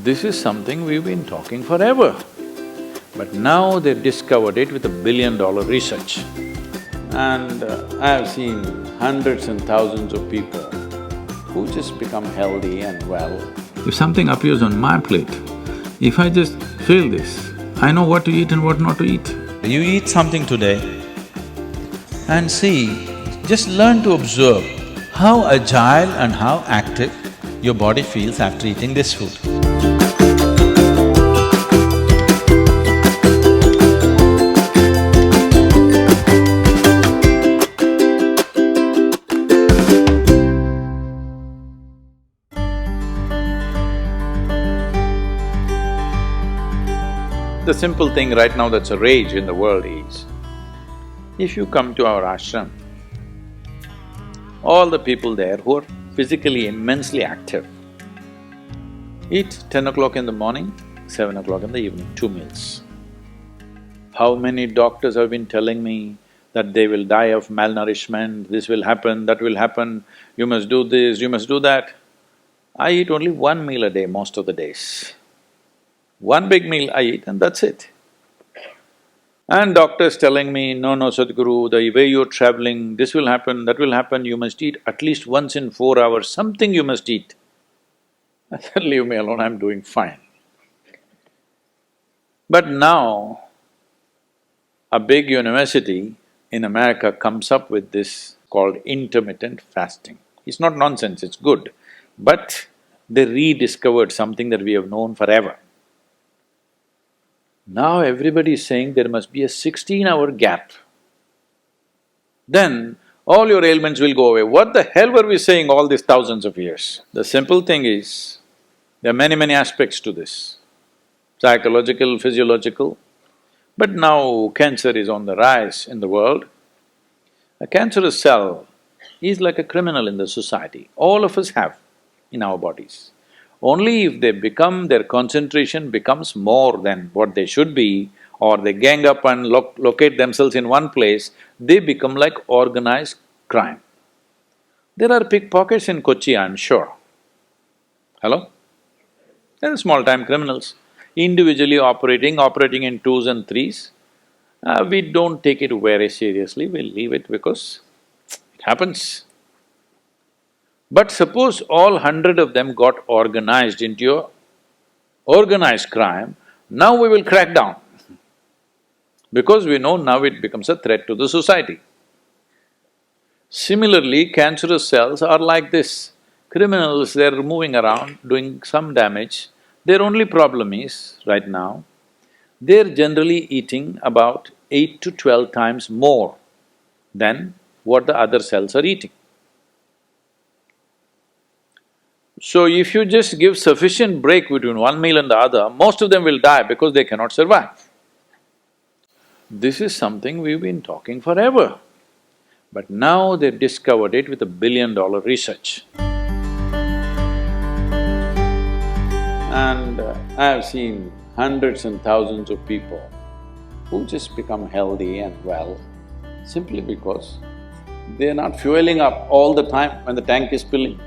This is something we've been talking forever. But now they've discovered it with $1 billion research. And I've seen hundreds and thousands of people who just become healthy and well. If something appears on my plate, if I just feel this, I know what to eat and what not to eat. You eat something today and see, just learn to observe how agile and how active your body feels after eating this food. The simple thing right now that's a rage in the world is, if you come to our ashram, all the people there who are physically immensely active eat 10 o'clock in the morning, 7 o'clock in the evening, 2 meals. How many doctors have been telling me that they will die of malnourishment, this will happen, that will happen, you must do this, you must do that. I eat only 1 meal a day most of the days. One big meal I eat and that's it. And doctors telling me, no, Sadhguru, the way you're traveling, this will happen, that will happen, you must eat at least once in 4 hours, something you must eat. I said, leave me alone, I'm doing fine. But now, a big university in America comes up with this called intermittent fasting. It's not nonsense, it's good, but they rediscovered something that we have known forever. Now everybody is saying there must be a 16-hour gap. Then all your ailments will go away. What the hell were we saying all these thousands of years? The simple thing is, there are many aspects to this, psychological, physiological. But now cancer is on the rise in the world. A cancerous cell is like a criminal in the society. All of us have in our bodies. Only if they become… their concentration becomes more than what they should be, or they gang up and locate themselves in one place, they become like organized crime. There are pickpockets in Kochi, I'm sure. Hello? There are small-time criminals, individually operating in twos and threes. We don't take it very seriously, we leave it because it happens. But suppose all 100 of them got organized into a organized crime, now we will crack down. Because we know now it becomes a threat to the society. Similarly, cancerous cells are like this. Criminals, they're moving around, doing some damage. Their only problem is, right now, they're generally eating about 8 to 12 times more than what the other cells are eating. So if you just give sufficient break between one meal and the other, most of them will die because they cannot survive. This is something we've been talking forever. But now they've discovered it with $1 billion research. And I've seen hundreds and thousands of people who just become healthy and well simply because they're not fueling up all the time when the tank is filling.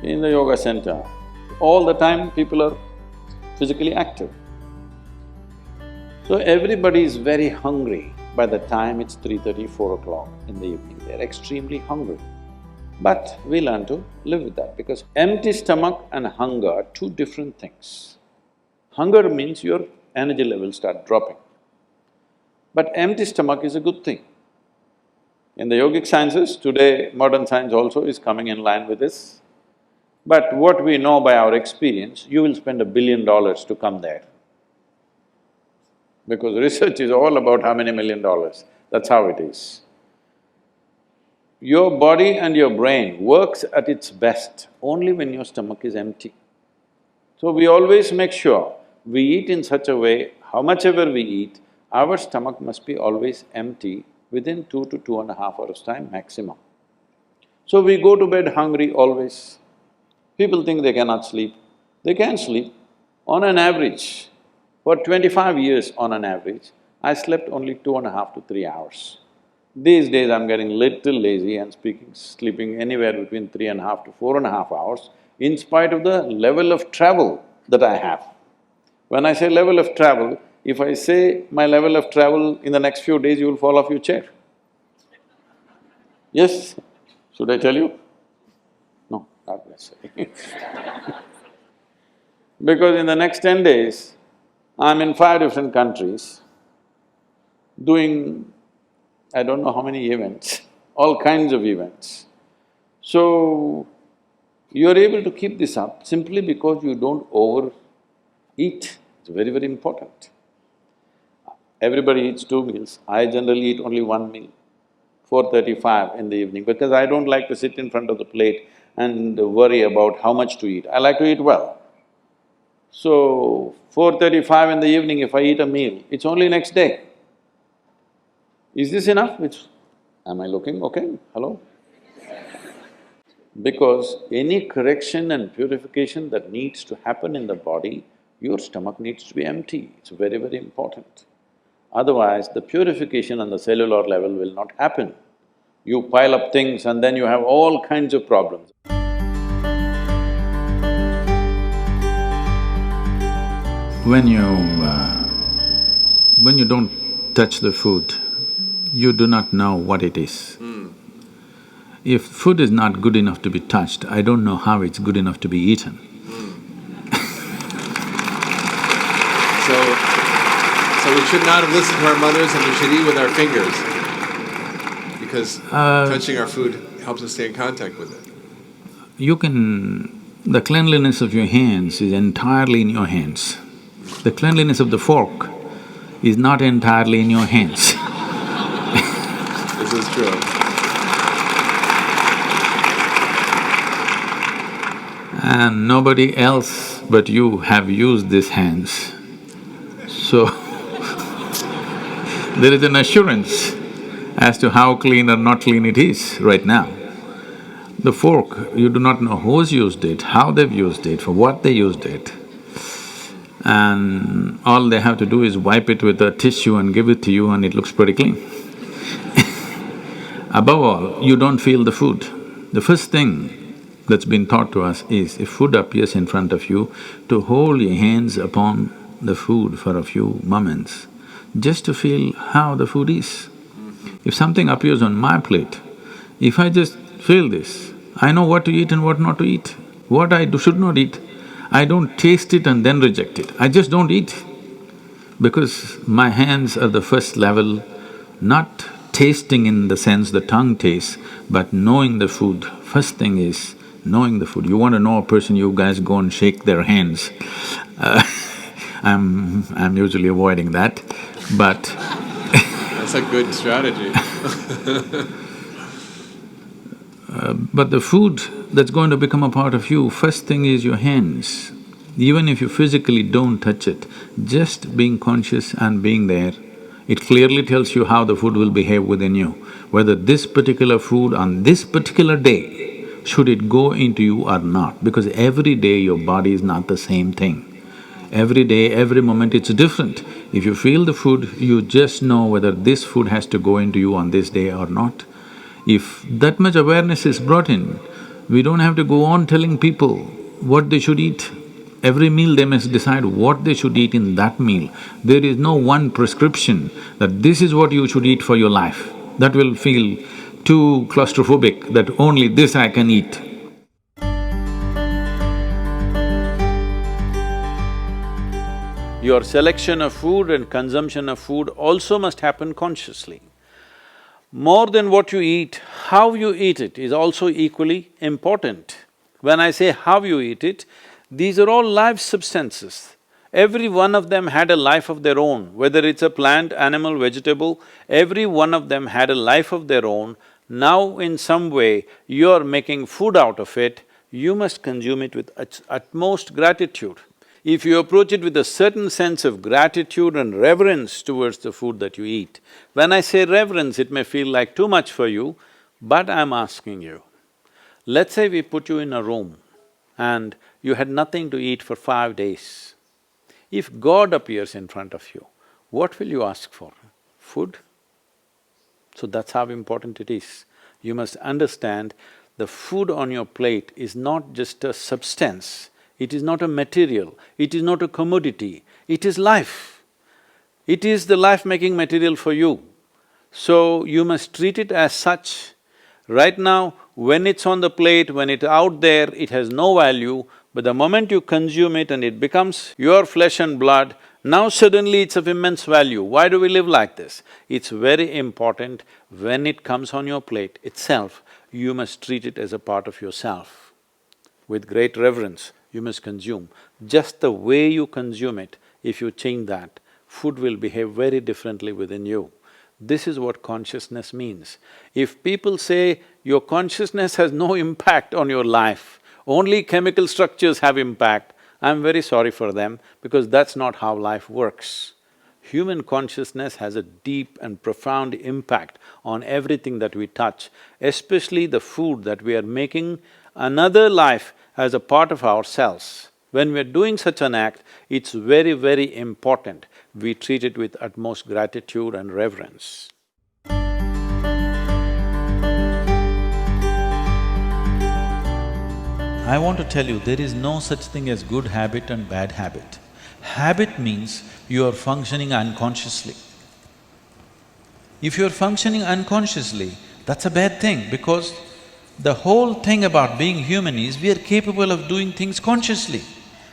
In the yoga center, all the time people are physically active. So everybody is very hungry by the time it's 3:30, 4 o'clock in the evening, they're extremely hungry. But we learn to live with that because empty stomach and hunger are two different things. Hunger means your energy levels start dropping. But empty stomach is a good thing. In the yogic sciences, today modern science also is coming in line with this. But what we know by our experience, you will spend $1 billion to come there. Because research is all about how many $1 million, that's how it is. Your body and your brain works at its best only when your stomach is empty. So we always make sure we eat in such a way, how much ever we eat, our stomach must be always empty within 2 to 2.5 hours' time maximum. So we go to bed hungry always. People think they cannot sleep. They can sleep. On an average, for 25 years on an average, I slept only 2.5 to 3 hours. These days I'm getting little lazy and sleeping anywhere between 3.5 to 4.5 hours in spite of the level of travel that I have. When I say level of travel, if I say my level of travel in the next few days, you will fall off your chair. Yes? Should I tell you? No, not necessarily. Because in the next 10 days, I'm in 5 different countries, doing I don't know how many events, all kinds of events. So, you're able to keep this up simply because you don't overeat. It's very, very important. Everybody eats 2 meals, I generally eat only 1 meal, 4:35 in the evening, because I don't like to sit in front of the plate and worry about how much to eat. I like to eat well. So, 4:35 in the evening, if I eat a meal, it's only next day. Is this enough? Am I looking okay? Hello? Because any correction and purification that needs to happen in the body, your stomach needs to be empty. It's very, very important. Otherwise, the purification on the cellular level will not happen. You pile up things and then you have all kinds of problems. When you don't touch the food, you do not know what it is. If food is not good enough to be touched, I don't know how it's good enough to be eaten. So we should not have listened to our mothers and we should eat with our fingers because touching our food helps us stay in contact with it. The cleanliness of your hands is entirely in your hands. The cleanliness of the fork is not entirely in your hands. This is true. And nobody else but you have used these hands. So, there is an assurance as to how clean or not clean it is right now. The fork, you do not know who's used it, how they've used it, for what they used it. And all they have to do is wipe it with a tissue and give it to you and it looks pretty clean. Above all, you don't feel the food. The first thing that's been taught to us is, if food appears in front of you, to hold your hands upon the food for a few moments, just to feel how the food is. If something appears on my plate, if I just feel this, I know what to eat and what not to eat. What I should not eat, I don't taste it and then reject it, I just don't eat. Because my hands are the first level, not tasting in the sense the tongue tastes, but knowing the food. First thing is knowing the food. You want to know a person, you guys go and shake their hands. I'm usually avoiding that, but That's a good strategy. But the food that's going to become a part of you, first thing is your hands. Even if you physically don't touch it, just being conscious and being there, it clearly tells you how the food will behave within you. Whether this particular food on this particular day, should it go into you or not, because every day your body is not the same thing. Every day, every moment it's different. If you feel the food, you just know whether this food has to go into you on this day or not. If that much awareness is brought in, we don't have to go on telling people what they should eat. Every meal they must decide what they should eat in that meal. There is no one prescription that this is what you should eat for your life. That will feel too claustrophobic, that only this I can eat. Your selection of food and consumption of food also must happen consciously. More than what you eat, how you eat it is also equally important. When I say how you eat it, these are all live substances. Every one of them had a life of their own, whether it's a plant, animal, vegetable, every one of them had a life of their own. Now in some way, you're making food out of it, you must consume it with utmost gratitude. If you approach it with a certain sense of gratitude and reverence towards the food that you eat, when I say reverence, it may feel like too much for you, but I'm asking you, let's say we put you in a room and you had nothing to eat for 5 days. If God appears in front of you, what will you ask for? Food? So that's how important it is. You must understand the food on your plate is not just a substance, it is not a material, it is not a commodity, it is life. It is the life-making material for you. So you must treat it as such. Right now, when it's on the plate, when it's out there, it has no value, but the moment you consume it and it becomes your flesh and blood, now suddenly it's of immense value. Why do we live like this? It's very important, when it comes on your plate itself, you must treat it as a part of yourself. With great reverence, you must consume. Just the way you consume it, if you change that, food will behave very differently within you. This is what consciousness means. If people say your consciousness has no impact on your life, only chemical structures have impact, I'm very sorry for them because that's not how life works. Human consciousness has a deep and profound impact on everything that we touch, especially the food that we are making another life as a part of ourselves. When we're doing such an act, it's very, very important we treat it with utmost gratitude and reverence. I want to tell you, there is no such thing as good habit and bad habit. Habit means you are functioning unconsciously. If you are functioning unconsciously, that's a bad thing because the whole thing about being human is we are capable of doing things consciously.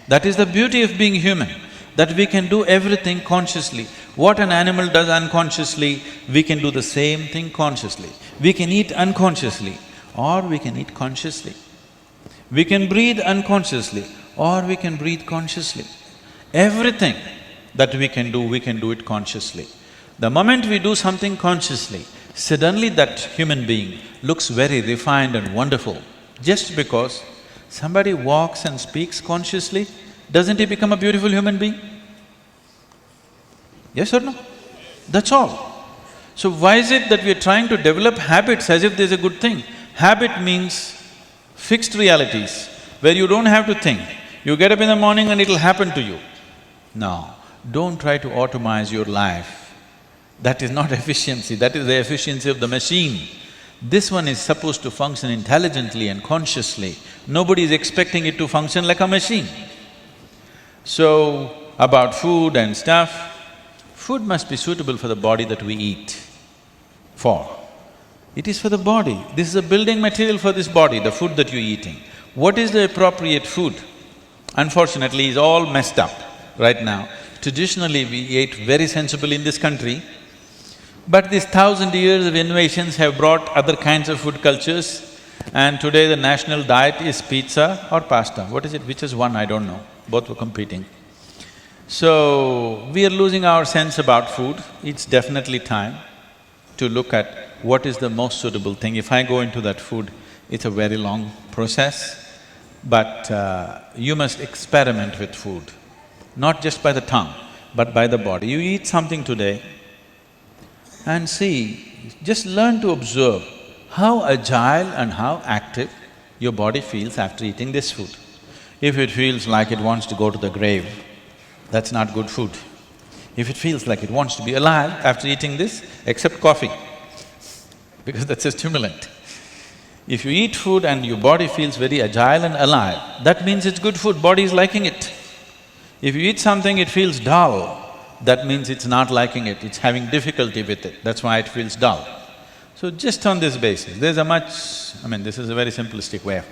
That is the beauty of being human, that we can do everything consciously. What an animal does unconsciously, we can do the same thing consciously. We can eat unconsciously or we can eat consciously. We can breathe unconsciously or we can breathe consciously. Everything that we can do it consciously. The moment we do something consciously, suddenly that human being looks very refined and wonderful. Just because somebody walks and speaks consciously, doesn't he become a beautiful human being? Yes or no? That's all. So why is it that we are trying to develop habits as if there's a good thing? Habit means fixed realities, where you don't have to think. You get up in the morning and it'll happen to you. No, don't try to automize your life. That is not efficiency, that is the efficiency of the machine. This one is supposed to function intelligently and consciously. Nobody is expecting it to function like a machine. So, about food and stuff, food must be suitable for the body that we eat for. It is for the body. This is a building material for this body, the food that you're eating. What is the appropriate food? Unfortunately, it's all messed up right now. Traditionally, we ate very sensibly in this country, but these 1,000 years of innovations have brought other kinds of food cultures, and today the national diet is pizza or pasta. What is it? Which is one? I don't know. Both were competing. So, we are losing our sense about food. It's definitely time to look at what is the most suitable thing. If I go into that food, it's a very long process, but you must experiment with food, not just by the tongue, but by the body. You eat something today and see, just learn to observe how agile and how active your body feels after eating this food. If it feels like it wants to go to the grave, that's not good food. If it feels like it wants to be alive after eating this, except coffee, because that's a stimulant. If you eat food and your body feels very agile and alive, that means it's good food, body is liking it. If you eat something, it feels dull, that means it's not liking it, it's having difficulty with it, that's why it feels dull. So just on this basis, there's a much… this is a very simplistic way of